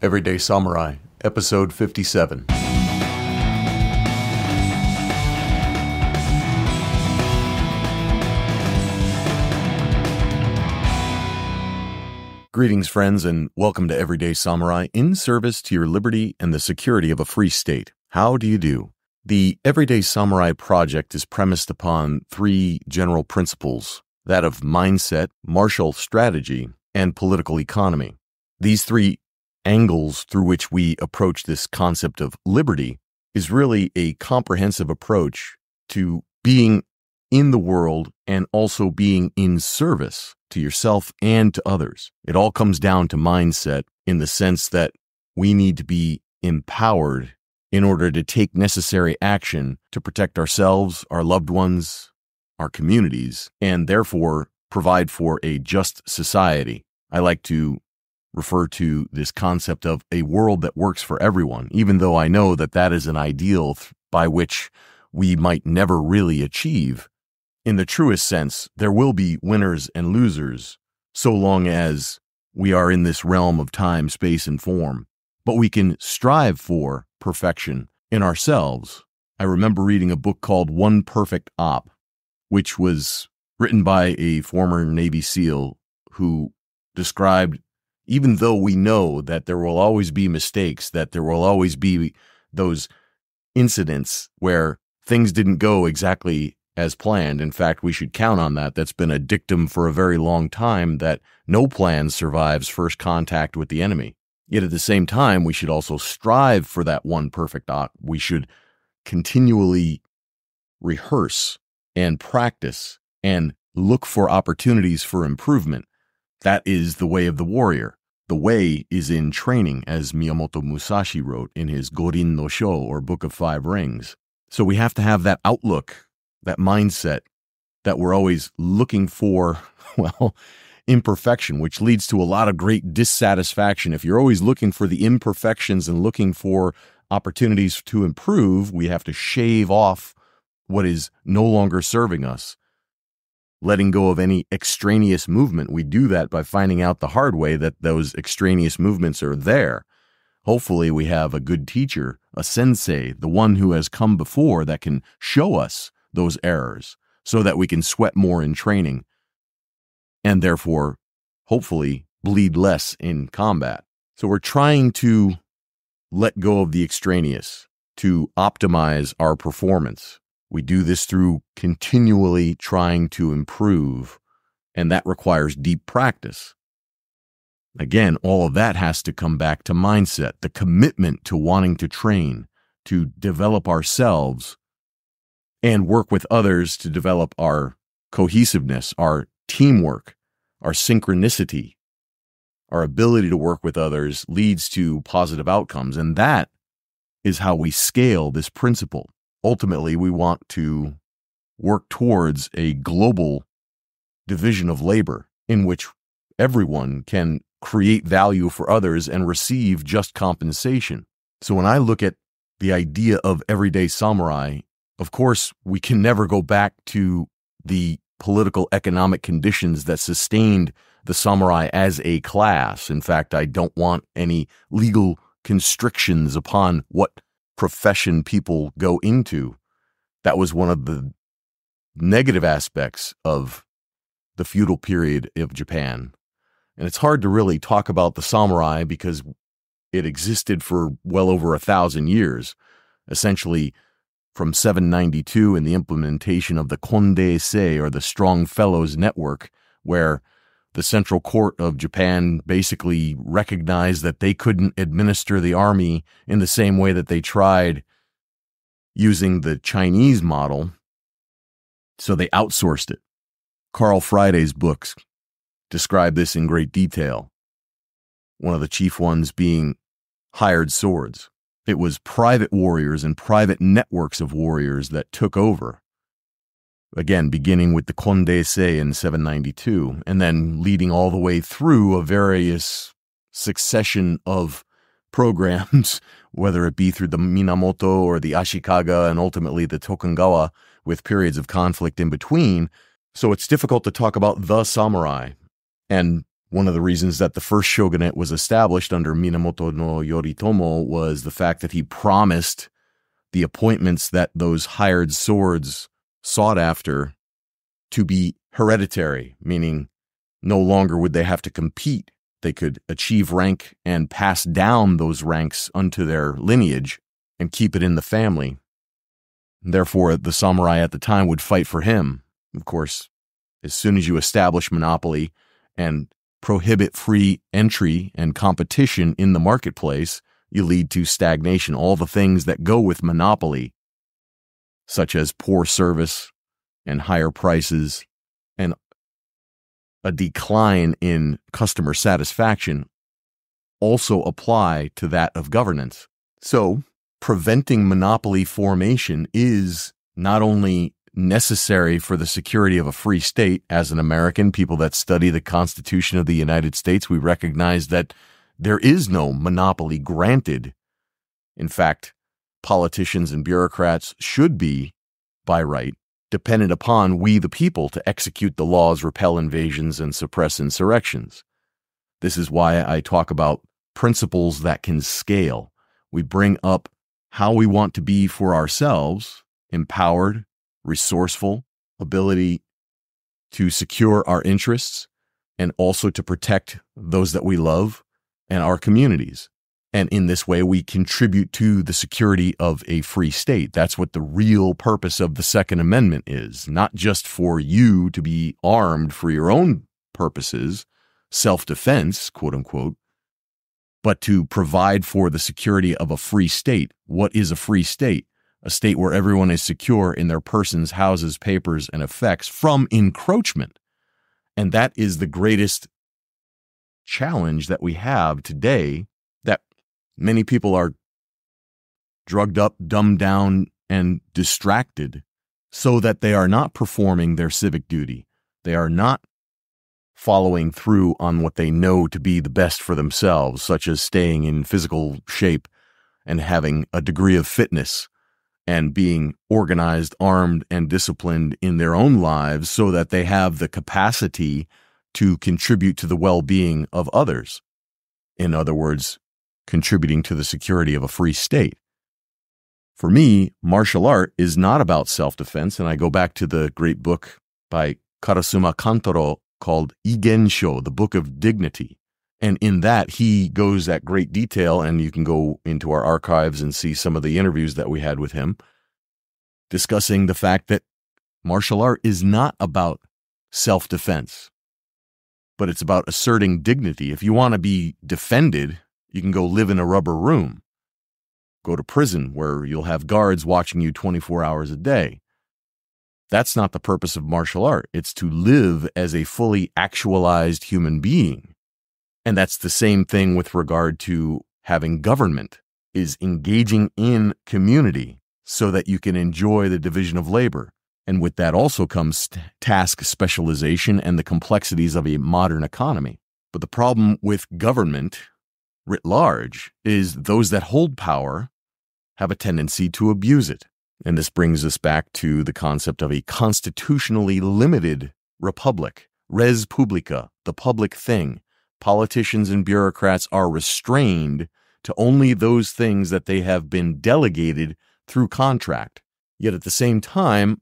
Everyday Samurai, Episode 57. Greetings, friends, and welcome to Everyday Samurai, in service to your liberty and the security of a free state. How do you do? The Everyday Samurai project is premised upon three general principles, that of mindset, martial strategy, and political economy. These three angles through which we approach this concept of liberty is really a comprehensive approach to being in the world and also being in service to yourself and to others. It all comes down to mindset in the sense that we need to be empowered in order to take necessary action to protect ourselves, our loved ones, our communities, and therefore provide for a just society. I like to refer to this concept of a world that works for everyone, even though I know that that is an ideal by which we might never really achieve. In the truest sense, there will be winners and losers so long as we are in this realm of time, space, and form. But we can strive for perfection in ourselves. I remember reading a book called One Perfect Op, which was written by a former Navy SEAL who described, even though we know that there will always be mistakes, that there will always be those incidents where things didn't go exactly as planned. In fact, we should count on that. That's been a dictum for a very long time, that no plan survives first contact with the enemy. Yet at the same time, we should also strive for that one perfect op. We should continually rehearse and practice and look for opportunities for improvement. That is the way of the warrior. The way is in training, as Miyamoto Musashi wrote in his Gorin no Sho, or Book of Five Rings. So we have to have that outlook, that mindset, that we're always looking for, imperfection, which leads to a lot of great dissatisfaction. If you're always looking for the imperfections and looking for opportunities to improve, we have to shave off what is no longer serving us. Letting go of any extraneous movement. We do that by finding out the hard way that those extraneous movements are there. Hopefully we have a good teacher, a sensei, the one who has come before that can show us those errors so that we can sweat more in training and therefore hopefully bleed less in combat. So we're trying to let go of the extraneous to optimize our performance. We do this through continually trying to improve, and that requires deep practice. Again, all of that has to come back to mindset, the commitment to wanting to train, to develop ourselves, and work with others to develop our cohesiveness, our teamwork, our synchronicity. Our ability to work with others leads to positive outcomes, and that is how we scale this principle. Ultimately, we want to work towards a global division of labor in which everyone can create value for others and receive just compensation. So when I look at the idea of everyday samurai, of course, we can never go back to the political economic conditions that sustained the samurai as a class. In fact, I don't want any legal constrictions upon what profession people go into. That was one of the negative aspects of the feudal period of Japan. And it's hard to really talk about the samurai because it existed for well over 1,000 years, essentially from 792 in the implementation of the Kondei-sei, or the Strong Fellows Network, where the central court of Japan basically recognized that they couldn't administer the army in the same way that they tried using the Chinese model, so they outsourced it. Carl Friday's books describe this in great detail, one of the chief ones being hired swords. It was private warriors and private networks of warriors that took over. Again, beginning with the Kondei-sei in 792, and then leading all the way through a various succession of programs, whether it be through the Minamoto or the Ashikaga and ultimately the Tokugawa, with periods of conflict in between. So it's difficult to talk about the samurai. And One of the reasons that the first shogunate was established under Minamoto no Yoritomo was the fact that he promised the appointments that those hired swords sought after to be hereditary, meaning no longer would they have to compete. They could achieve rank and pass down those ranks unto their lineage and keep it in the family. Therefore, the samurai at the time would fight for him. Of course, as soon as you establish monopoly and prohibit free entry and competition in the marketplace, you lead to stagnation. All the things that go with monopoly, such as poor service and higher prices and a decline in customer satisfaction, also apply to that of governance. So, preventing monopoly formation is not only necessary for the security of a free state. As an American, people that study the Constitution of the United States, we recognize that there is no monopoly granted. In fact, politicians and bureaucrats should be, by right, dependent upon we the people to execute the laws, repel invasions, and suppress insurrections. This is why I talk about principles that can scale. We bring up how we want to be for ourselves, empowered, resourceful, ability to secure our interests, and also to protect those that we love and our communities. And in this way, we contribute to the security of a free state. That's what the real purpose of the Second Amendment is, not just for you to be armed for your own purposes, self-defense, quote unquote, but to provide for the security of a free state. What is a free state? A state where everyone is secure in their persons, houses, papers, and effects from encroachment. And that is the greatest challenge that we have today, that many people are drugged up, dumbed down, and distracted so that they are not performing their civic duty. They are not following through on what they know to be the best for themselves, such as staying in physical shape and having a degree of fitness and being organized, armed, and disciplined in their own lives so that they have the capacity to contribute to the well-being of others. In other words, contributing to the security of a free state. For me, martial art is not about self-defense, and I go back to the great book by Karasuma Kantaro called Igensho, the Book of Dignity. And in that, he goes at great detail, and you can go into our archives and see some of the interviews that we had with him, discussing the fact that martial art is not about self-defense, but it's about asserting dignity. If you want to be defended, you can go live in a rubber room, go to prison where you'll have guards watching you 24 hours a day. That's not the purpose of martial art. It's to live as a fully actualized human being. And that's the same thing with regard to having government, is engaging in community so that you can enjoy the division of labor. And with that also comes task specialization and the complexities of a modern economy. But the problem with government writ large is those that hold power have a tendency to abuse it. And this brings us back to the concept of a constitutionally limited republic, res publica, the public thing. Politicians and bureaucrats are restrained to only those things that they have been delegated through contract. Yet at the same time,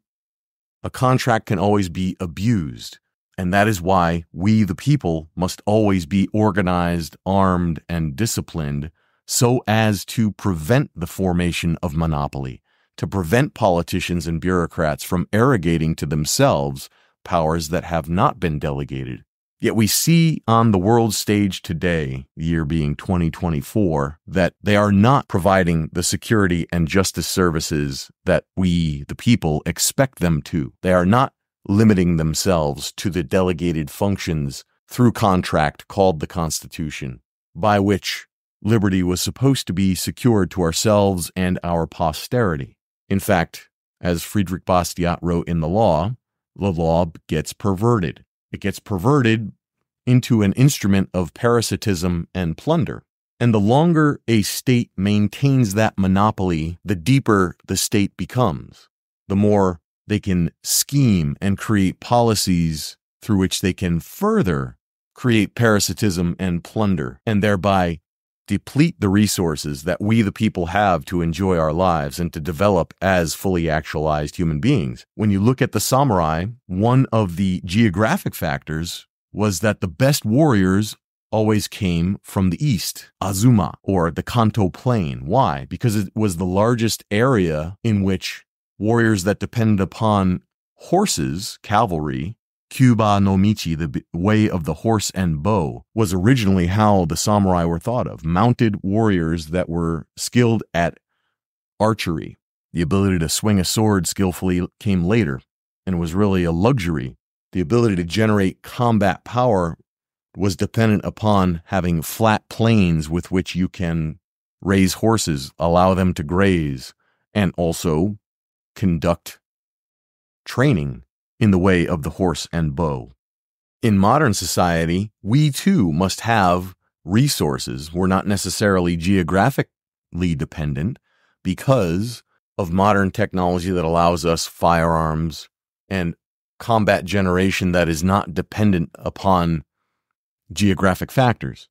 a contract can always be abused. And that is why we, the people, must always be organized, armed, and disciplined so as to prevent the formation of monopoly, to prevent politicians and bureaucrats from arrogating to themselves powers that have not been delegated. Yet we see on the world stage today, the year being 2024, that they are not providing the security and justice services that we, the people, expect them to. They are not limiting themselves to the delegated functions through contract called the Constitution, by which liberty was supposed to be secured to ourselves and our posterity. In fact, as Friedrich Bastiat wrote in the law gets perverted. It gets perverted into an instrument of parasitism and plunder. And the longer a state maintains that monopoly, the deeper the state becomes. The more they can scheme and create policies through which they can further create parasitism and plunder, and thereby deplete the resources that we the people have to enjoy our lives and to develop as fully actualized human beings. When you look at the samurai, one of the geographic factors was that the best warriors always came from the east, Azuma, or the Kanto Plain. Why? Because it was the largest area in which warriors that depended upon horses, cavalry, Kyuba no Michi, the way of the horse and bow, was originally how the samurai were thought of. Mounted warriors that were skilled at archery. The ability to swing a sword skillfully came later and was really a luxury. The ability to generate combat power was dependent upon having flat plains with which you can raise horses, allow them to graze, and also conduct training in the way of the horse and bow. In modern society, we too must have resources. We're not necessarily geographically dependent because of modern technology that allows us firearms and combat generation that is not dependent upon geographic factors.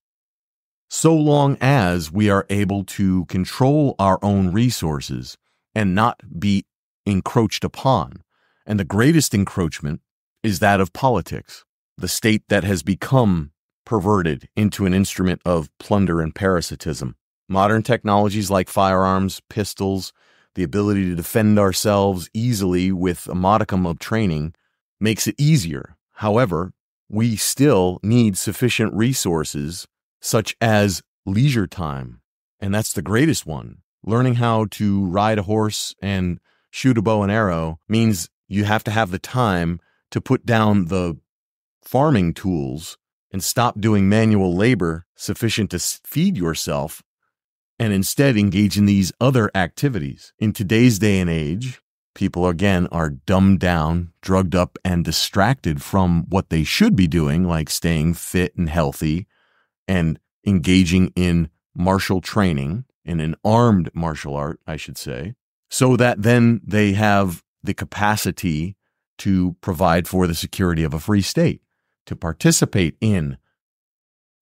So long as we are able to control our own resources and not be encroached upon. And the greatest encroachment is that of politics, the state that has become perverted into an instrument of plunder and parasitism. Modern technologies like firearms, pistols, the ability to defend ourselves easily with a modicum of training makes it easier. However, we still need sufficient resources such as leisure time. And that's the greatest one. Learning how to ride a horse and shoot a bow and arrow means you have to have the time to put down the farming tools and stop doing manual labor sufficient to feed yourself and instead engage in these other activities. In today's day and age, people, again, are dumbed down, drugged up, and distracted from what they should be doing, like staying fit and healthy and engaging in martial training, in an armed martial art, I should say, so that then they have the capacity to provide for the security of a free state, to participate in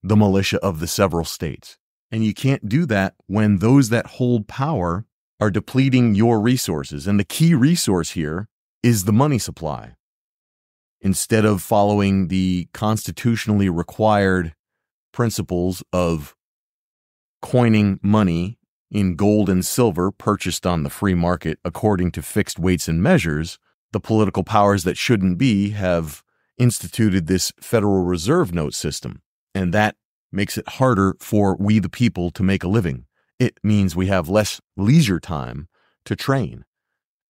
the militia of the several states. And you can't do that when those that hold power are depleting your resources. And the key resource here is the money supply. Instead of following the constitutionally required principles of coining money in gold and silver purchased on the free market according to fixed weights and measures, the political powers that shouldn't be have instituted this Federal Reserve note system. And that makes it harder for we the people to make a living. It means we have less leisure time to train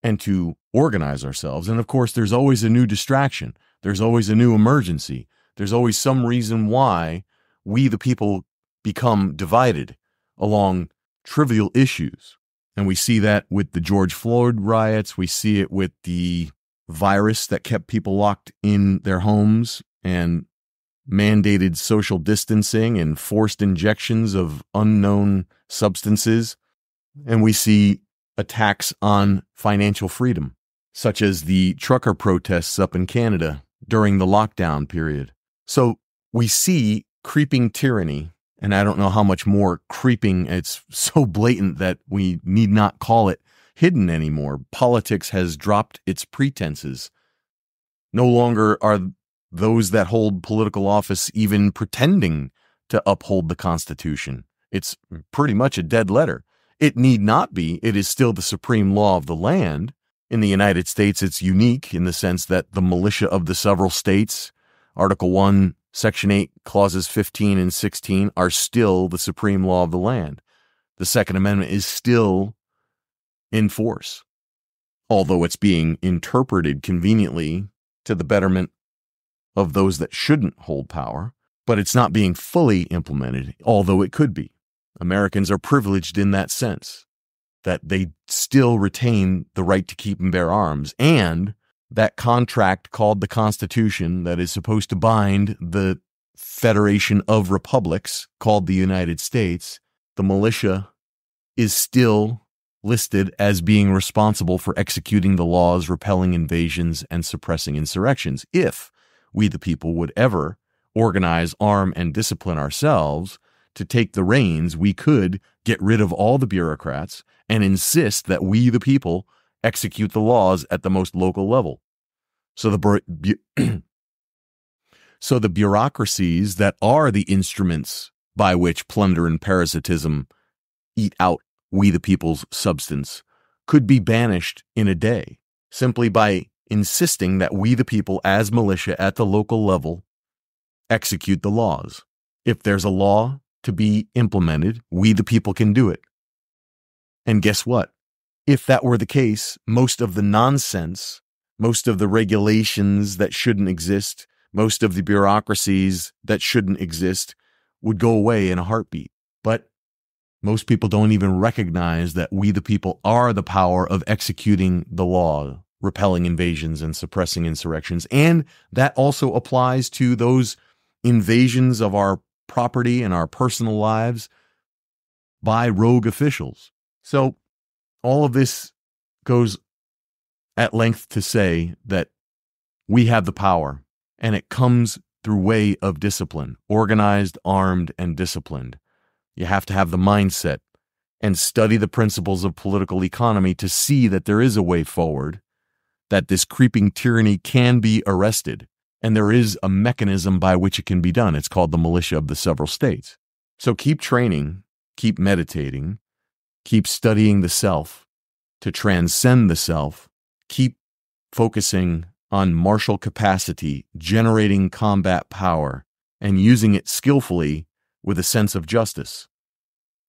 and to organize ourselves. And of course, there's always a new distraction. There's always a new emergency. There's always some reason why we the people become divided along trivial issues. And we see that with the George Floyd riots. We see it with the virus that kept people locked in their homes and mandated social distancing and forced injections of unknown substances. And we see attacks on financial freedom, such as the trucker protests up in Canada during the lockdown period. So we see creeping tyranny, and I don't know how much more creeping. It's so blatant that we need not call it hidden anymore. Politics has dropped its pretenses. No longer are those that hold political office even pretending to uphold the Constitution. It's pretty much a dead letter. It need not be. It is still the supreme law of the land. In the United States, it's unique in the sense that the militia of the several states, Article 1, Section 8, Clauses 15 and 16, are still the supreme law of the land. The Second Amendment is still in force, although it's being interpreted conveniently to the betterment of those that shouldn't hold power, but it's not being fully implemented, although it could be. Americans are privileged in that sense, that they still retain the right to keep and bear arms, and that contract called the Constitution that is supposed to bind the Federation of Republics called the United States, the militia is still listed as being responsible for executing the laws, repelling invasions, and suppressing insurrections, if we the people would ever organize, arm, and discipline ourselves to take the reins, we could get rid of all the bureaucrats and insist that we, the people, execute the laws at the most local level. So the bureaucracies that are the instruments by which plunder and parasitism eat out we, the people's substance, could be banished in a day simply by insisting that we, the people, as militia at the local level, execute the laws. If there's a law to be implemented, we, the people, can do it. And guess what? If that were the case, most of the nonsense, most of the regulations that shouldn't exist, most of the bureaucracies that shouldn't exist would go away in a heartbeat. But most people don't even recognize that we, the people, are the power of executing the law, repelling invasions and suppressing insurrections. And that also applies to those invasions of our property and our personal lives by rogue officials. So all of this goes at length to say that we have the power, and it comes through way of discipline, organized, armed, and disciplined. You have to have the mindset and study the principles of political economy to see that there is a way forward, that this creeping tyranny can be arrested, and there is a mechanism by which it can be done. It's called the militia of the several states. So keep training, keep meditating, keep studying the self to transcend the self, keep focusing on martial capacity, generating combat power, and using it skillfully with a sense of justice.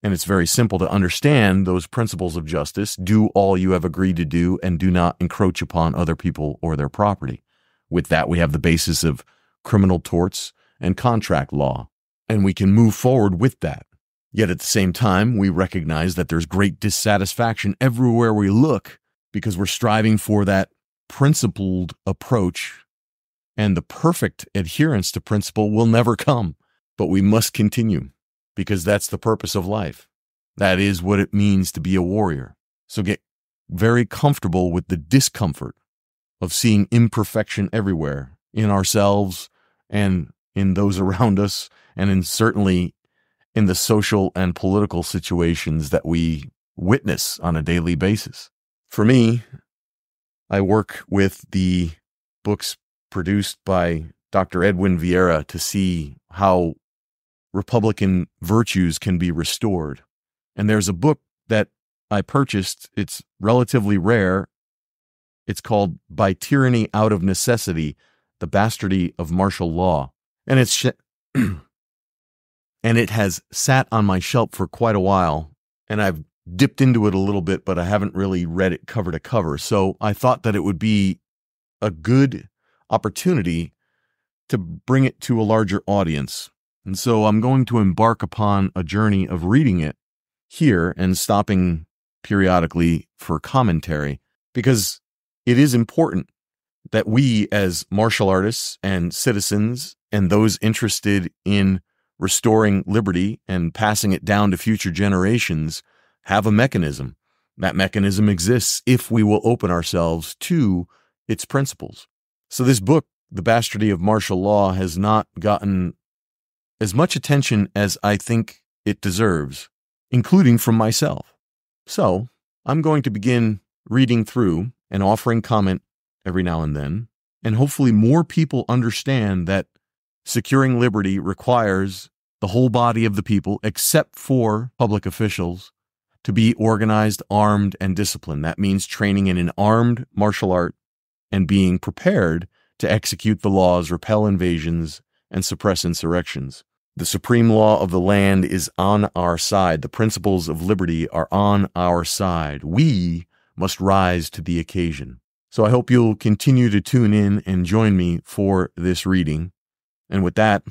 And it's very simple to understand those principles of justice. Do all you have agreed to do and do not encroach upon other people or their property. With that, we have the basis of criminal torts and contract law, and we can move forward with that. Yet at the same time, we recognize that there's great dissatisfaction everywhere we look because we're striving for that principled approach, and the perfect adherence to principle will never come, but we must continue because that's the purpose of life. That is what it means to be a warrior. So get very comfortable with the discomfort of seeing imperfection everywhere in ourselves and in those around us, and certainly in the social and political situations that we witness on a daily basis. For me, I work with the books produced by Dr. Edwin Vieira to see how Republican virtues can be restored. And there's a book that I purchased. It's relatively rare. It's called By Tyranny Out of Necessity, The Bastardy of Martial Law. And and it has sat on my shelf for quite a while, and I've dipped into it a little bit, but I haven't really read it cover to cover. So I thought that it would be a good opportunity to bring it to a larger audience. And so I'm going to embark upon a journey of reading it here and stopping periodically for commentary, because it is important that we as martial artists and citizens and those interested in restoring liberty and passing it down to future generations have a mechanism. That mechanism exists if we will open ourselves to its principles. So this book, The Bastardy of Martial Law, has not gotten as much attention as I think it deserves, including from myself. So I'm going to begin reading through and offering comment every now and then, and hopefully more people understand that securing liberty requires the whole body of the people, except for public officials, to be organized, armed, and disciplined. That means training in an armed martial art and being prepared to execute the laws, repel invasions, and suppress insurrections. The supreme law of the land is on our side. The principles of liberty are on our side. We must rise to the occasion. So I hope you'll continue to tune in and join me for this reading. And with that,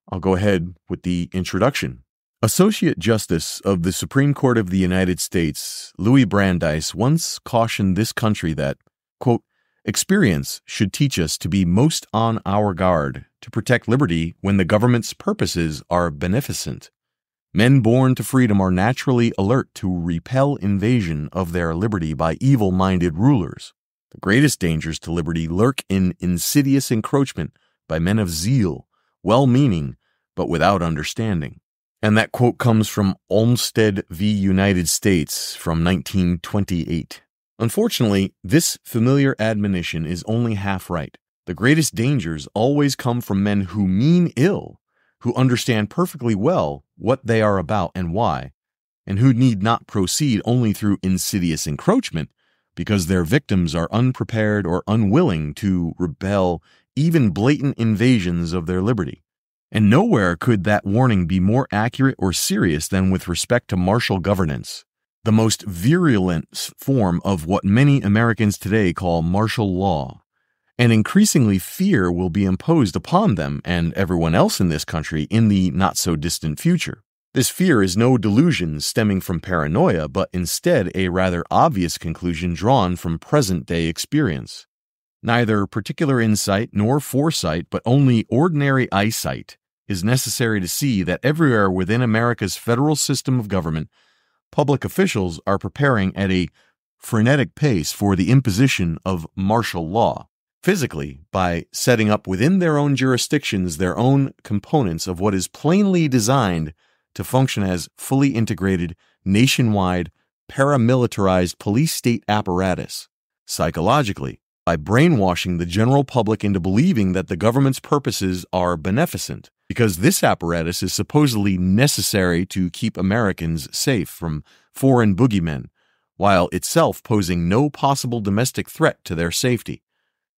I'll go ahead with the introduction. Associate Justice of the Supreme Court of the United States, Louis Brandeis, once cautioned this country that, quote, experience should teach us to be most on our guard to protect liberty when the government's purposes are beneficent. Men born to freedom are naturally alert to repel invasion of their liberty by evil-minded rulers. The greatest dangers to liberty lurk in insidious encroachment by men of zeal, well-meaning, but without understanding. And that quote comes from Olmsted v. United States from 1928. Unfortunately, this familiar admonition is only half right. The greatest dangers always come from men who mean ill, who understand perfectly well what they are about and why, and who need not proceed only through insidious encroachment, because their victims are unprepared or unwilling to repel even blatant invasions of their liberty. And nowhere could that warning be more accurate or serious than with respect to martial governance, the most virulent form of what many Americans today call martial law. And increasingly fear will be imposed upon them and everyone else in this country in the not-so-distant future. This fear is no delusion stemming from paranoia, but instead a rather obvious conclusion drawn from present-day experience. Neither particular insight nor foresight, but only ordinary eyesight, is necessary to see that everywhere within America's federal system of government, public officials are preparing at a frenetic pace for the imposition of martial law. Physically, by setting up within their own jurisdictions their own components of what is plainly designed to function as fully integrated, nationwide, paramilitarized police state apparatus. Psychologically, by brainwashing the general public into believing that the government's purposes are beneficent, because this apparatus is supposedly necessary to keep Americans safe from foreign boogeymen, while itself posing no possible domestic threat to their safety.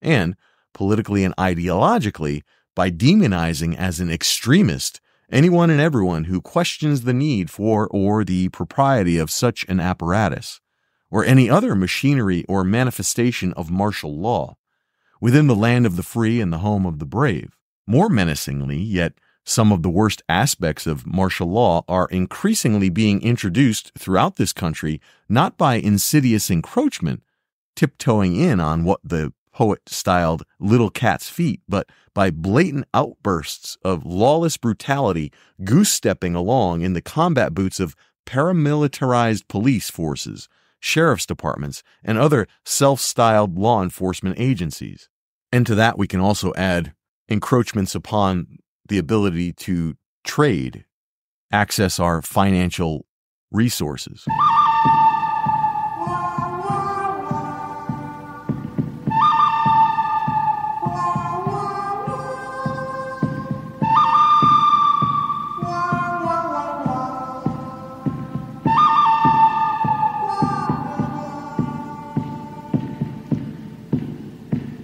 And, politically and ideologically, by demonizing as an extremist anyone and everyone who questions the need for or the propriety of such an apparatus, or any other machinery or manifestation of martial law, within the land of the free and the home of the brave. More menacingly, yet some of the worst aspects of martial law are increasingly being introduced throughout this country, not by insidious encroachment, tiptoeing in on what the poet styled little cat's feet, but by blatant outbursts of lawless brutality goose-stepping along in the combat boots of paramilitarized police forces, sheriff's departments, and other self-styled law enforcement agencies. And to that we can also add encroachments upon the ability to trade, access our financial resources.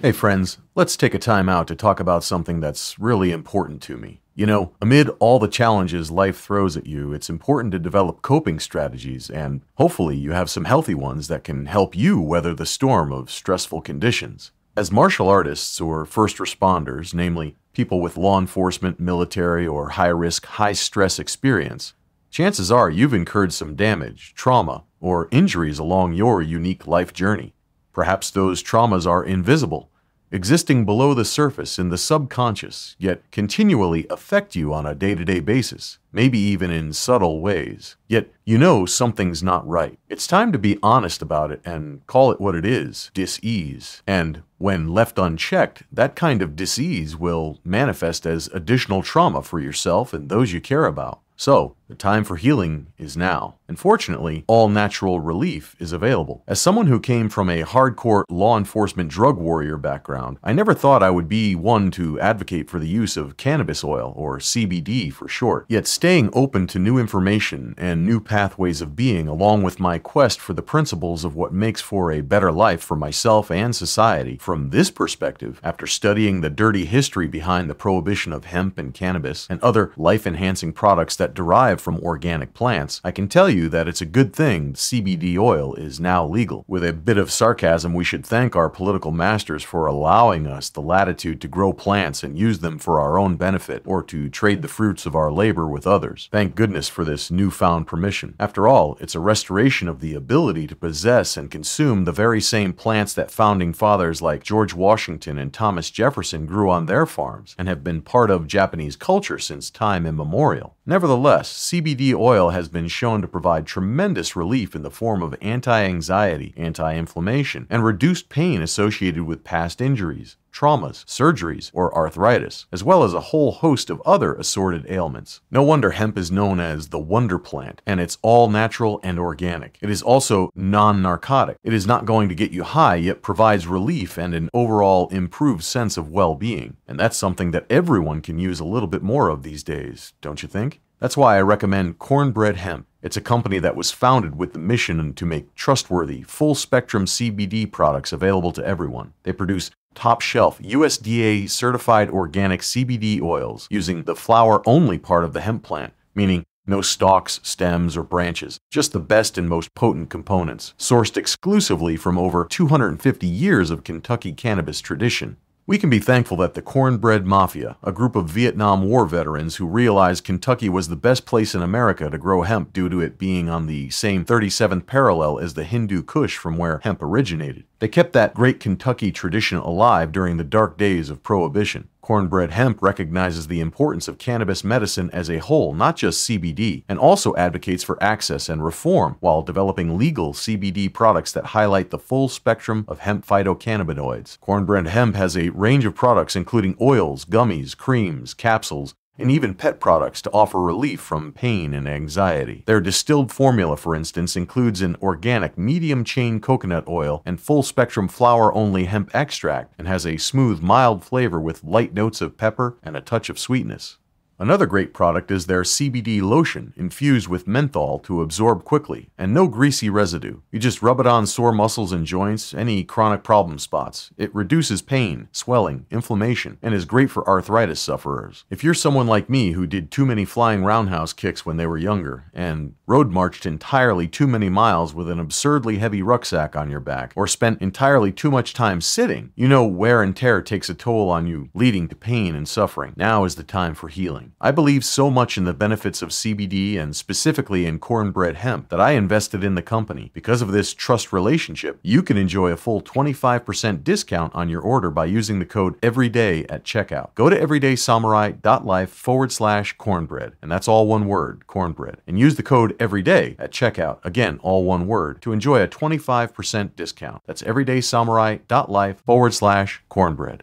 Hey friends, let's take a time out to talk about something that's really important to me. You know, amid all the challenges life throws at you, it's important to develop coping strategies, and hopefully you have some healthy ones that can help you weather the storm of stressful conditions. As martial artists or first responders, namely people with law enforcement, military, or high-risk, high-stress experience, chances are you've incurred some damage, trauma, or injuries along your unique life journey. Perhaps those traumas are invisible, existing below the surface in the subconscious, yet continually affect you on a day-to-day basis, maybe even in subtle ways. Yet you know something's not right. It's time to be honest about it and call it what it is, dis-ease. And when left unchecked, that kind of dis-ease will manifest as additional trauma for yourself and those you care about. So, the time for healing is now. And fortunately, all natural relief is available. As someone who came from a hardcore law enforcement drug warrior background, I never thought I would be one to advocate for the use of cannabis oil, or CBD for short. Yet staying open to new information and new pathways of being, along with my quest for the principles of what makes for a better life for myself and society, from this perspective, after studying the dirty history behind the prohibition of hemp and cannabis and other life-enhancing products that derive from organic plants, I can tell you that it's a good thing CBD oil is now legal. With a bit of sarcasm, we should thank our political masters for allowing us the latitude to grow plants and use them for our own benefit, or to trade the fruits of our labor with others. Thank goodness for this newfound permission. After all, it's a restoration of the ability to possess and consume the very same plants that founding fathers like George Washington and Thomas Jefferson grew on their farms and have been part of Japanese culture since time immemorial. Nevertheless, CBD oil has been shown to provide tremendous relief in the form of anti-anxiety, anti-inflammation, and reduced pain associated with past injuries, traumas, surgeries, or arthritis, as well as a whole host of other assorted ailments. No wonder hemp is known as the wonder plant, and it's all natural and organic. It is also non-narcotic. It is not going to get you high, yet provides relief and an overall improved sense of well-being. And that's something that everyone can use a little bit more of these days, don't you think? That's why I recommend Cornbread Hemp. It's a company that was founded with the mission to make trustworthy, full-spectrum CBD products available to everyone. They produce top-shelf USDA certified organic CBD oils using the flower-only part of the hemp plant, meaning no stalks, stems, or branches, just the best and most potent components, sourced exclusively from over 250 years of Kentucky cannabis tradition. We can be thankful that the Cornbread Mafia, a group of Vietnam War veterans who realized Kentucky was the best place in America to grow hemp due to it being on the same 37th parallel as the Hindu Kush from where hemp originated. They kept that great Kentucky tradition alive during the dark days of Prohibition. Cornbread Hemp recognizes the importance of cannabis medicine as a whole, not just CBD, and also advocates for access and reform while developing legal CBD products that highlight the full spectrum of hemp phytocannabinoids. Cornbread Hemp has a range of products including oils, gummies, creams, capsules, and even pet products to offer relief from pain and anxiety. Their distilled formula, for instance, includes an organic medium-chain coconut oil and full-spectrum flower-only hemp extract and has a smooth, mild flavor with light notes of pepper and a touch of sweetness. Another great product is their CBD lotion, infused with menthol to absorb quickly, and no greasy residue. You just rub it on sore muscles and joints, any chronic problem spots. It reduces pain, swelling, inflammation, and is great for arthritis sufferers. If you're someone like me who did too many flying roundhouse kicks when they were younger, and road marched entirely too many miles with an absurdly heavy rucksack on your back, or spent entirely too much time sitting, you know wear and tear takes a toll on you, leading to pain and suffering. Now is the time for healing. I believe so much in the benefits of CBD and specifically in Cornbread Hemp that I invested in the company. Because of this trust relationship, you can enjoy a full 25% discount on your order by using the code EVERYDAY at checkout. Go to everydaysamurai.life/cornbread, and that's all one word, cornbread, and use the code EVERYDAY at checkout, again, all one word, to enjoy a 25% discount. That's everydaysamurai.life/cornbread.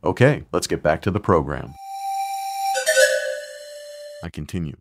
Okay, let's get back to the program. I continue.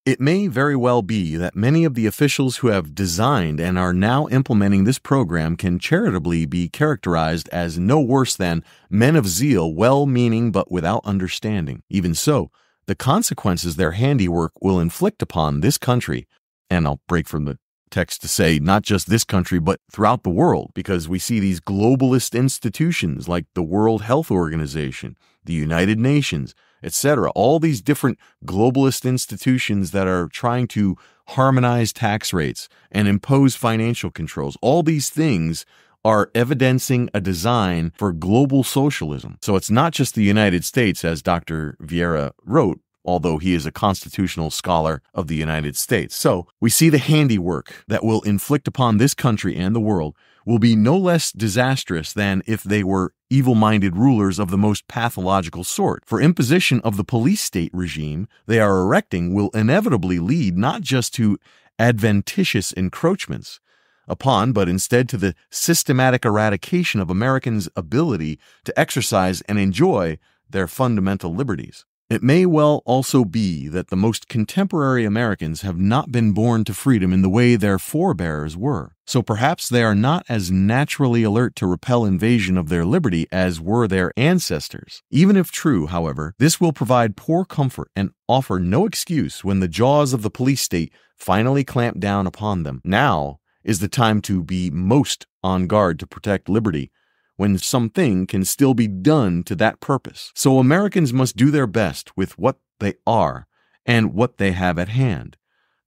It may very well be that many of the officials who have designed and are now implementing this program can charitably be characterized as no worse than men of zeal, well-meaning but without understanding. Even so, the consequences their handiwork will inflict upon this country, and I'll break from the text to say not just this country but throughout the world, because we see these globalist institutions like the World Health Organization, the United Nations, etc. All these different globalist institutions that are trying to harmonize tax rates and impose financial controls. All these things are evidencing a design for global socialism. So it's not just the United States, as Dr. Vieira wrote, although he is a constitutional scholar of the United States. So we see the handiwork that will inflict upon this country and the world will be no less disastrous than if they were evil-minded rulers of the most pathological sort. For imposition of the police state regime they are erecting will inevitably lead not just to adventitious encroachments upon, but instead to the systematic eradication of Americans' ability to exercise and enjoy their fundamental liberties. It may well also be that the most contemporary Americans have not been born to freedom in the way their forebears were. So perhaps they are not as naturally alert to repel invasion of their liberty as were their ancestors. Even if true, however, this will provide poor comfort and offer no excuse when the jaws of the police state finally clamp down upon them. Now is the time to be most on guard to protect liberty, when something can still be done to that purpose. So Americans must do their best with what they are and what they have at hand.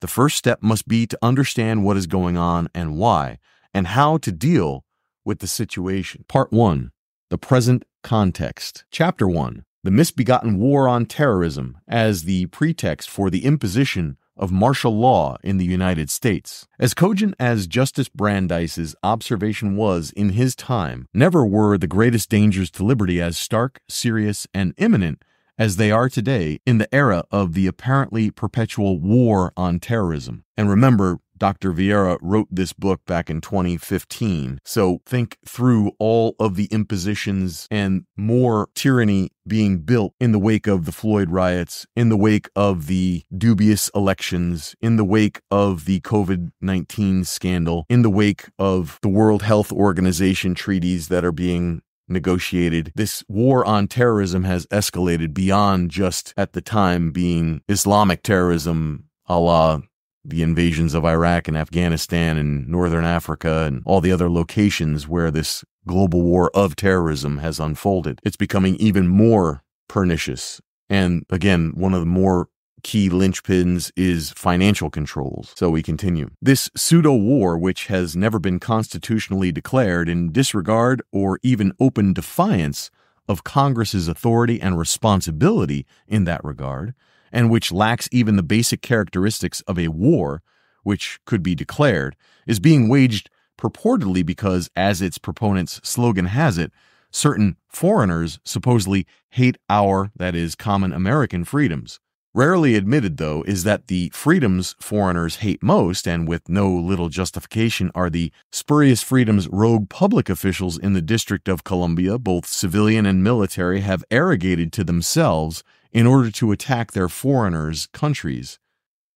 The first step must be to understand what is going on and why, and how to deal with the situation. Part 1. The present context. Chapter 1. The misbegotten war on terrorism as the pretext for the imposition of martial law in the United States. As cogent as Justice Brandeis's observation was in his time, never were the greatest dangers to liberty as stark, serious, and imminent as they are today in the era of the apparently perpetual war on terrorism. And remember, Dr. Vieira wrote this book back in 2015. So think through all of the impositions and more tyranny being built in the wake of the Floyd riots, in the wake of the dubious elections, in the wake of the COVID-19 scandal, in the wake of the World Health Organization treaties that are being negotiated. This war on terrorism has escalated beyond just at the time being Islamic terrorism, a la the invasions of Iraq and Afghanistan and Northern Africa and all the other locations where this global war of terrorism has unfolded. It's becoming even more pernicious. And again, one of the more key linchpins is financial controls. So we continue. This pseudo-war, which has never been constitutionally declared in disregard or even open defiance of Congress's authority and responsibility in that regard, and which lacks even the basic characteristics of a war, which could be declared, is being waged purportedly because, as its proponent's slogan has it, certain foreigners supposedly hate our, that is, common American freedoms. Rarely admitted, though, is that the freedoms foreigners hate most, and with no little justification, are the spurious freedoms rogue public officials in the District of Columbia, both civilian and military, have arrogated to themselves in order to attack their foreigners' countries,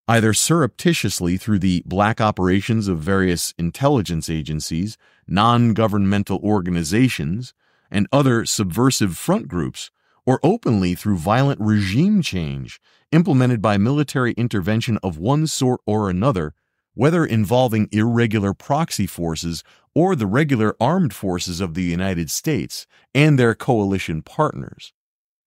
either surreptitiously through the black operations of various intelligence agencies, non-governmental organizations, and other subversive front groups, or openly through violent regime change implemented by military intervention of one sort or another, whether involving irregular proxy forces or the regular armed forces of the United States and their coalition partners.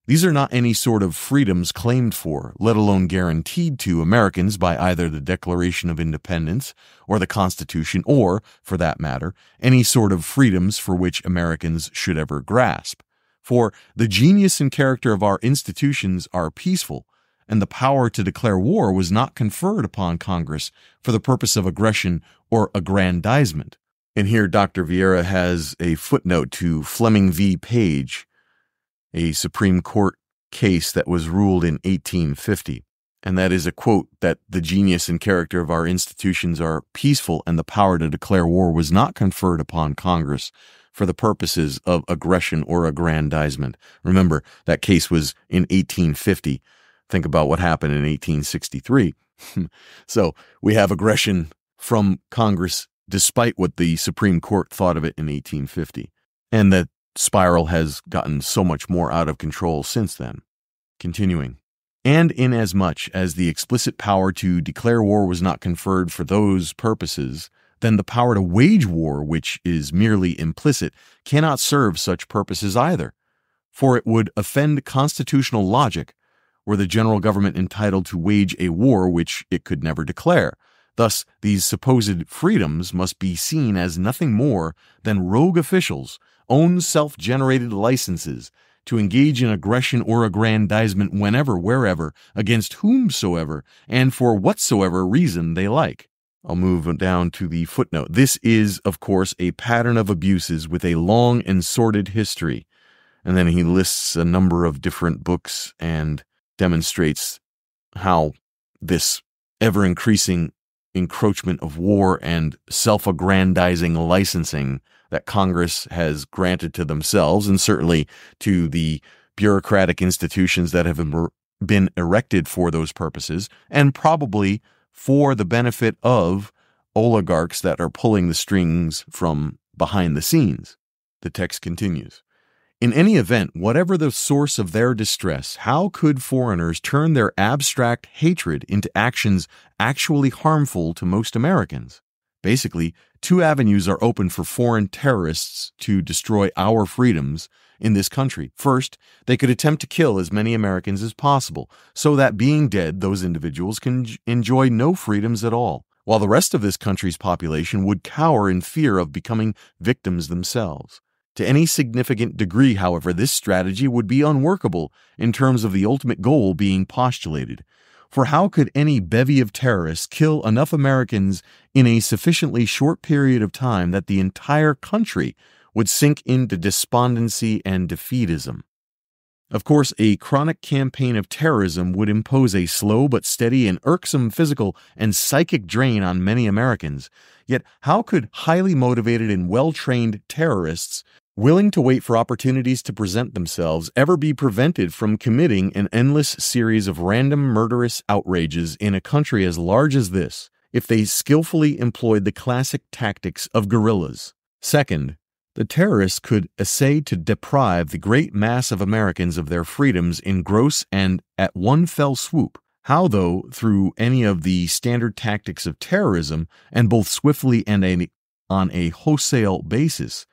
These are not any sort of freedoms claimed for, let alone guaranteed to Americans by either the Declaration of Independence or the Constitution or, for that matter, any sort of freedoms for which Americans should ever grasp. For the genius and character of our institutions are peaceful, and the power to declare war was not conferred upon Congress for the purpose of aggression or aggrandizement. And here Dr. Vieira has a footnote to Fleming v. Page, a Supreme Court case that was ruled in 1850. And that is a quote that the genius and character of our institutions are peaceful and the power to declare war was not conferred upon Congress for the purposes of aggression or aggrandizement. Remember, that case was in 1850. Think about what happened in 1863. So we have aggression from Congress despite what the Supreme Court thought of it in 1850. And that spiral has gotten so much more out of control since then. Continuing. And inasmuch as the explicit power to declare war was not conferred for those purposes, then the power to wage war, which is merely implicit, cannot serve such purposes either. For it would offend constitutional logic were the general government entitled to wage a war which it could never declare. Thus, these supposed freedoms must be seen as nothing more than rogue officials' own self-generated licenses to engage in aggression or aggrandizement whenever, wherever, against whomsoever, and for whatsoever reason they like. I'll move down to the footnote. This is, of course, a pattern of abuses with a long and sordid history. And then he lists a number of different books and demonstrates how this ever-increasing encroachment of war and self-aggrandizing licensing that Congress has granted to themselves, and certainly to the bureaucratic institutions that have been erected for those purposes, and probably for the benefit of oligarchs that are pulling the strings from behind the scenes. The text continues. In any event, whatever the source of their distress, how could foreigners turn their abstract hatred into actions actually harmful to most Americans? Basically, two avenues are open for foreign terrorists to destroy our freedoms in this country. First, they could attempt to kill as many Americans as possible, so that being dead, those individuals can enjoy no freedoms at all, while the rest of this country's population would cower in fear of becoming victims themselves. To any significant degree, however, this strategy would be unworkable in terms of the ultimate goal being postulated. For how could any bevy of terrorists kill enough Americans in a sufficiently short period of time that the entire country would sink into despondency and defeatism? Of course, a chronic campaign of terrorism would impose a slow but steady and irksome physical and psychic drain on many Americans. Yet, how could highly motivated and well-trained terrorists, willing to wait for opportunities to present themselves, ever be prevented from committing an endless series of random murderous outrages in a country as large as this, if they skillfully employed the classic tactics of guerrillas? Second, the terrorists could essay to deprive the great mass of Americans of their freedoms in gross and at one fell swoop. How, though, through any of the standard tactics of terrorism, and both swiftly and on a wholesale basis,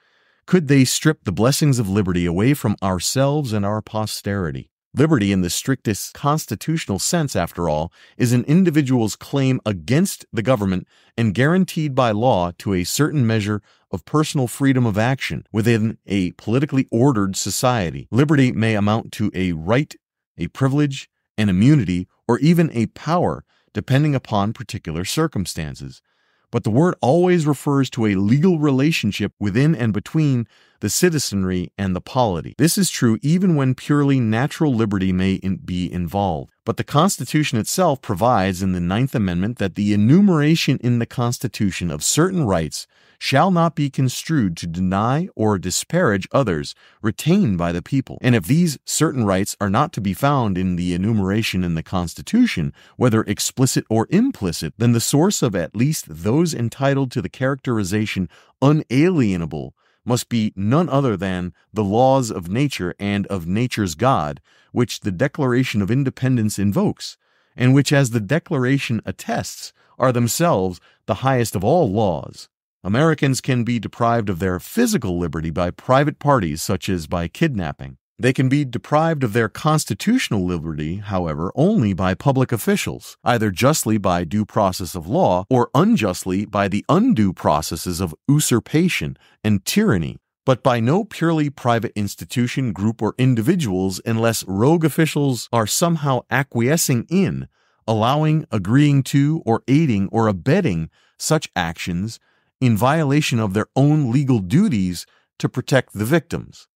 could they strip the blessings of liberty away from ourselves and our posterity? Liberty, in the strictest constitutional sense, after all, is an individual's claim against the government and guaranteed by law to a certain measure of personal freedom of action within a politically ordered society. Liberty may amount to a right, a privilege, an immunity, or even a power, depending upon particular circumstances. But the word always refers to a legal relationship within and between the citizenry and the polity. This is true even when purely natural liberty may be involved. But the Constitution itself provides in the Ninth Amendment that the enumeration in the Constitution of certain rights shall not be construed to deny or disparage others retained by the people. And if these certain rights are not to be found in the enumeration in the Constitution, whether explicit or implicit, then the source of at least those entitled to the characterization unalienable must be none other than the laws of nature and of nature's God, which the Declaration of Independence invokes, and which, as the Declaration attests, are themselves the highest of all laws. Americans can be deprived of their physical liberty by private parties, such as by kidnapping. They can be deprived of their constitutional liberty, however, only by public officials, either justly by due process of law or unjustly by the undue processes of usurpation and tyranny, but by no purely private institution, group, or individuals unless rogue officials are somehow acquiescing in, allowing, agreeing to, or aiding or abetting such actions in violation of their own legal duties to protect the victims.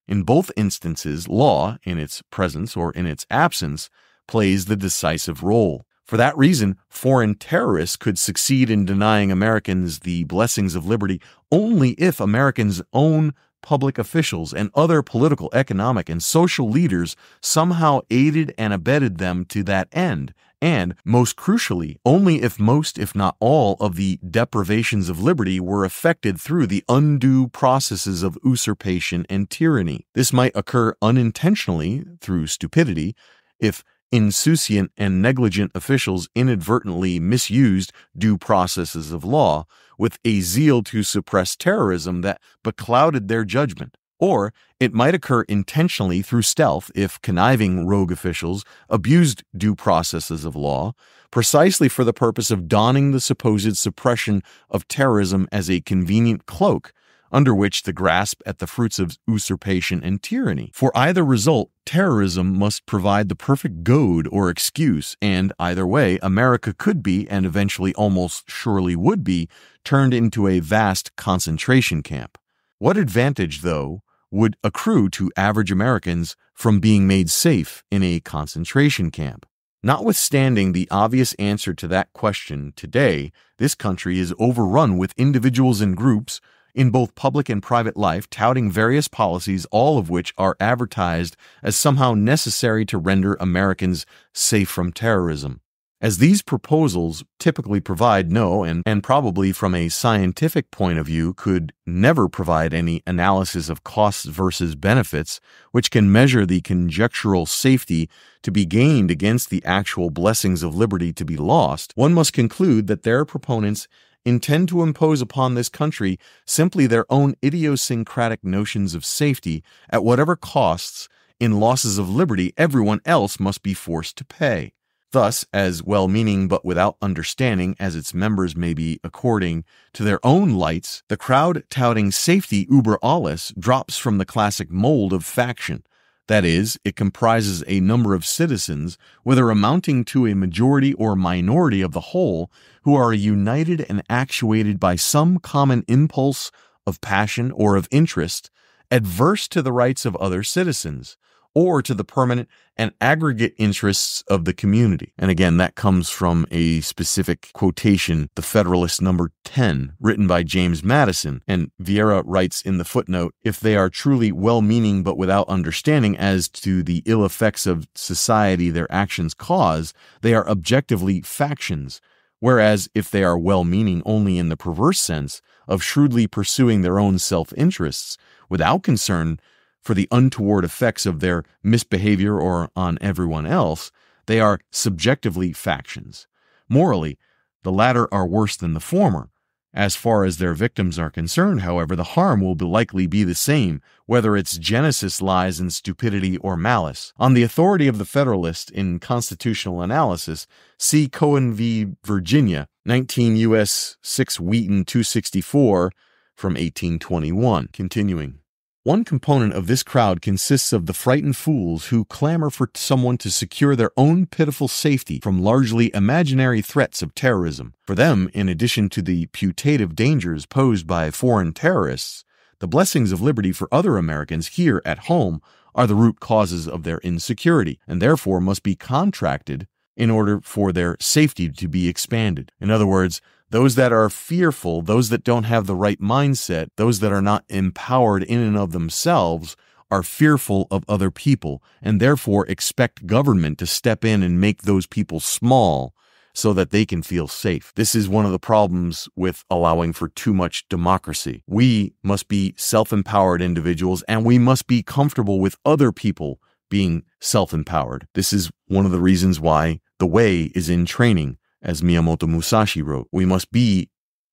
In both instances, law, in its presence or in its absence, plays the decisive role. For that reason, foreign terrorists could succeed in denying Americans the blessings of liberty only if Americans' own public officials and other political, economic, and social leaders somehow aided and abetted them to that end, and, most crucially, only if most, if not all, of the deprivations of liberty were effected through the undue processes of usurpation and tyranny. This might occur unintentionally, through stupidity, if insouciant and negligent officials inadvertently misused due processes of law with a zeal to suppress terrorism that beclouded their judgment. Or it might occur intentionally through stealth if conniving rogue officials abused due processes of law, precisely for the purpose of donning the supposed suppression of terrorism as a convenient cloak under which to grasp at the fruits of usurpation and tyranny. For either result, terrorism must provide the perfect goad or excuse, and either way, America could be, and eventually almost surely would be, turned into a vast concentration camp. What advantage, though, would accrue to average Americans from being made safe in a concentration camp? Notwithstanding the obvious answer to that question, today, this country is overrun with individuals and groups in both public and private life touting various policies, all of which are advertised as somehow necessary to render Americans safe from terrorism. As these proposals typically provide no, and probably from a scientific point of view could never provide any analysis of costs versus benefits, which can measure the conjectural safety to be gained against the actual blessings of liberty to be lost, one must conclude that their proponents intend to impose upon this country simply their own idiosyncratic notions of safety at whatever costs in losses of liberty everyone else must be forced to pay. Thus, as well-meaning but without understanding as its members may be according to their own lights, the crowd touting safety über alles drops from the classic mold of faction. That is, it comprises a number of citizens, whether amounting to a majority or minority of the whole, who are united and actuated by some common impulse of passion or of interest, adverse to the rights of other citizens, or to the permanent and aggregate interests of the community. And again, that comes from a specific quotation, The Federalist number 10, written by James Madison. And Vieira writes in the footnote, if they are truly well-meaning but without understanding as to the ill effects of society their actions cause, they are objectively factions. Whereas if they are well-meaning only in the perverse sense of shrewdly pursuing their own self-interests, without concern for the untoward effects of their misbehavior or on everyone else, they are subjectively factions. Morally, the latter are worse than the former. As far as their victims are concerned, however, the harm will likely be the same, whether its genesis lies in stupidity or malice. On the authority of the Federalist in constitutional analysis, see Cohen v. Virginia, 19 U.S. 6 Wheaton 264 from 1821. Continuing. One component of this crowd consists of the frightened fools who clamor for someone to secure their own pitiful safety from largely imaginary threats of terrorism. For them, in addition to the putative dangers posed by foreign terrorists, the blessings of liberty for other Americans here at home are the root causes of their insecurity, and therefore must be contracted in order for their safety to be expanded. In other words, those that are fearful, those that don't have the right mindset, those that are not empowered in and of themselves are fearful of other people and therefore expect government to step in and make those people small so that they can feel safe. This is one of the problems with allowing for too much democracy. We must be self-empowered individuals and we must be comfortable with other people being self-empowered. This is one of the reasons why the way is in training. As Miyamoto Musashi wrote, we must be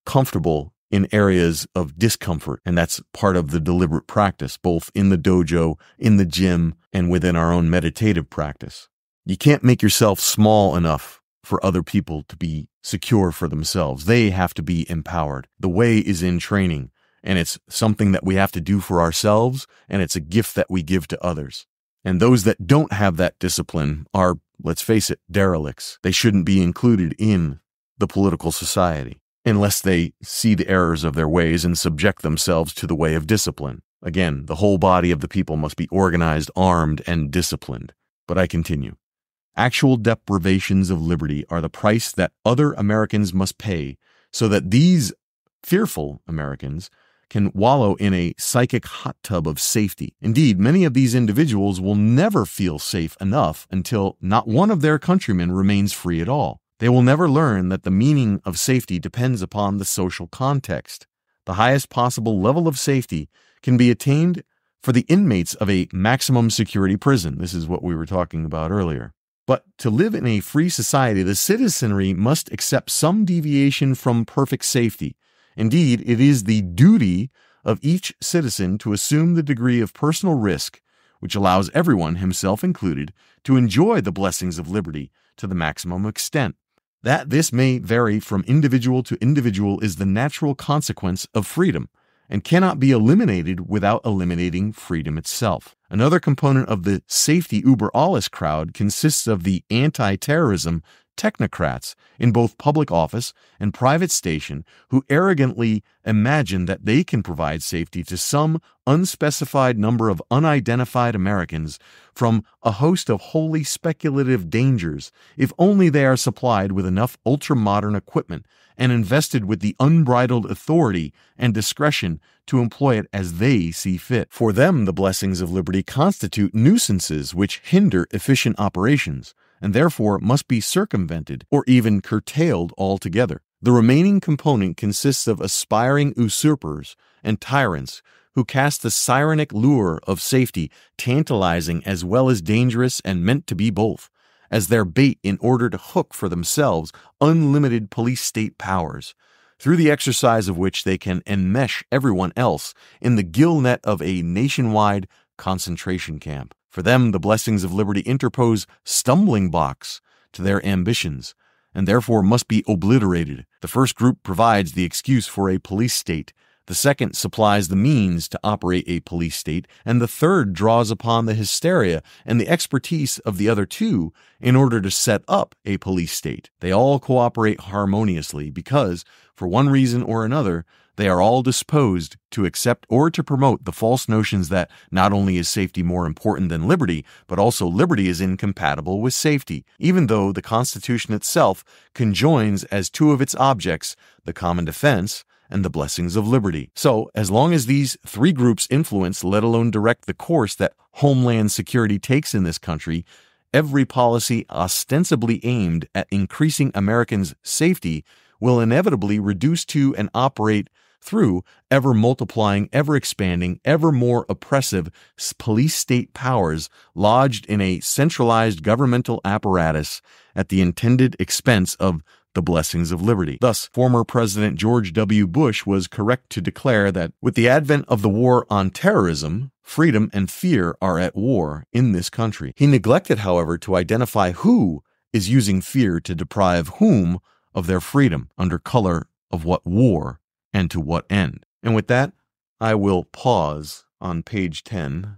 comfortable in areas of discomfort, and that's part of the deliberate practice, both in the dojo, in the gym, and within our own meditative practice. You can't make yourself small enough for other people to be secure for themselves. They have to be empowered. The way is in training, and it's something that we have to do for ourselves, and it's a gift that we give to others. And those that don't have that discipline are, let's face it, derelicts. They shouldn't be included in the political society unless they see the errors of their ways and subject themselves to the way of discipline. Again, the whole body of the people must be organized, armed, and disciplined. But I continue. Actual deprivations of liberty are the price that other Americans must pay so that these fearful Americans can wallow in a psychic hot tub of safety. Indeed, many of these individuals will never feel safe enough until not one of their countrymen remains free at all. They will never learn that the meaning of safety depends upon the social context. The highest possible level of safety can be attained for the inmates of a maximum security prison. This is what we were talking about earlier. But to live in a free society, the citizenry must accept some deviation from perfect safety. Indeed, it is the duty of each citizen to assume the degree of personal risk which allows everyone, himself included, to enjoy the blessings of liberty to the maximum extent. That this may vary from individual to individual is the natural consequence of freedom and cannot be eliminated without eliminating freedom itself. Another component of the safety uber alles crowd consists of the anti-terrorism technocrats in both public office and private station who arrogantly imagine that they can provide safety to some unspecified number of unidentified Americans from a host of wholly speculative dangers if only they are supplied with enough ultra-modern equipment and invested with the unbridled authority and discretion to employ it as they see fit. For them, the blessings of liberty constitute nuisances which hinder efficient operations, and therefore must be circumvented or even curtailed altogether. The remaining component consists of aspiring usurpers and tyrants who cast the sirenic lure of safety, tantalizing as well as dangerous and meant to be both, as their bait in order to hook for themselves unlimited police state powers, through the exercise of which they can enmesh everyone else in the gill net of a nationwide concentration camp. For them, the blessings of liberty interpose stumbling blocks to their ambitions, and therefore must be obliterated. The first group provides the excuse for a police state The second supplies the means to operate a police state, and the third draws upon the hysteria and the expertise of the other two in order to set up a police state. They all cooperate harmoniously because, for one reason or another, they are all disposed to accept or to promote the false notions that not only is safety more important than liberty, but also liberty is incompatible with safety, even though the Constitution itself conjoins as two of its objects the common defense and the blessings of liberty. So, as long as these three groups influence, let alone direct the course that homeland security takes in this country, every policy ostensibly aimed at increasing Americans' safety will inevitably reduce to and operate through ever multiplying, ever expanding, ever more oppressive police state powers lodged in a centralized governmental apparatus at the intended expense of the blessings of liberty. Thus, former President George W. Bush was correct to declare that with the advent of the war on terrorism, freedom and fear are at war in this country. He neglected, however, to identify who is using fear to deprive whom of their freedom under color of what war and to what end. And with that, I will pause on page 10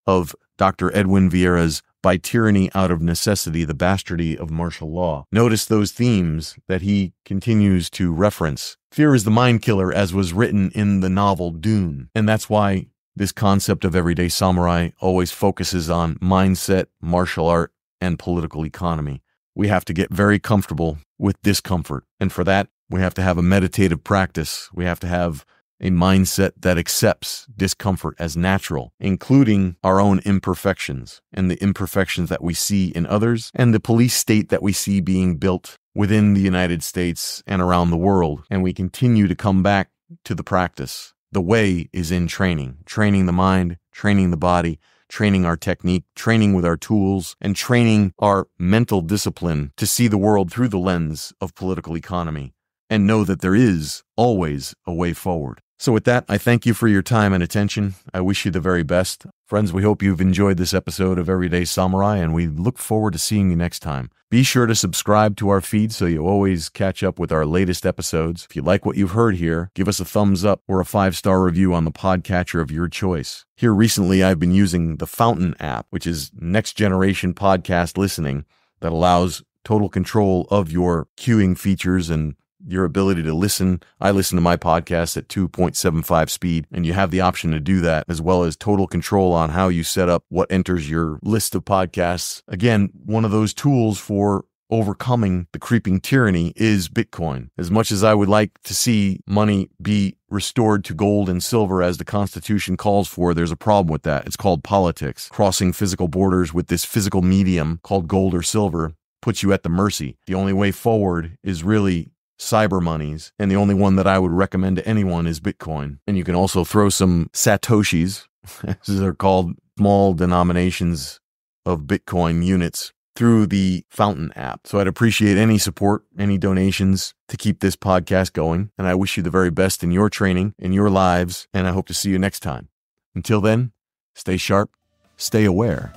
of Dr. Edwin Vieira's By Tyranny Out of Necessity, the Bastardy of Martial Law. Notice those themes that he continues to reference. Fear is the mind killer, as was written in the novel Dune. And that's why this concept of everyday samurai always focuses on mindset, martial art, and political economy. We have to get very comfortable with discomfort. And for that, we have to have a meditative practice. We have to have a mindset that accepts discomfort as natural, including our own imperfections and the imperfections that we see in others and the police state that we see being built within the United States and around the world. And we continue to come back to the practice. The way is in training the mind, training the body, training our technique, training with our tools, and training our mental discipline to see the world through the lens of political economy and know that there is always a way forward. So with that, I thank you for your time and attention. I wish you the very best. Friends, we hope you've enjoyed this episode of Everyday Samurai, and we look forward to seeing you next time. Be sure to subscribe to our feed so you always catch up with our latest episodes. If you like what you've heard here, give us a thumbs up or a 5-star review on the podcatcher of your choice. Here recently, I've been using the Fountain app, which is next generation podcast listening that allows total control of your queuing features and your ability to listen. I listen to my podcast at 2.75 speed, and you have the option to do that, as well as total control on how you set up what enters your list of podcasts. Again, one of those tools for overcoming the creeping tyranny is Bitcoin. As much as I would like to see money be restored to gold and silver as the Constitution calls for, there's a problem with that. It's called politics. Crossing physical borders with this physical medium called gold or silver puts you at the mercy. The only way forward is really cyber monies, and the only one that I would recommend to anyone is Bitcoin. And you can also throw some Satoshis, as they're called, small denominations of Bitcoin units, through the Fountain app. So I'd appreciate any support, any donations to keep this podcast going. And I wish you the very best in your training, in your lives, and I hope to see you next time. Until then, stay sharp, stay aware,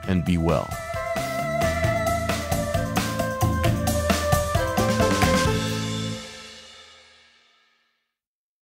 and be well.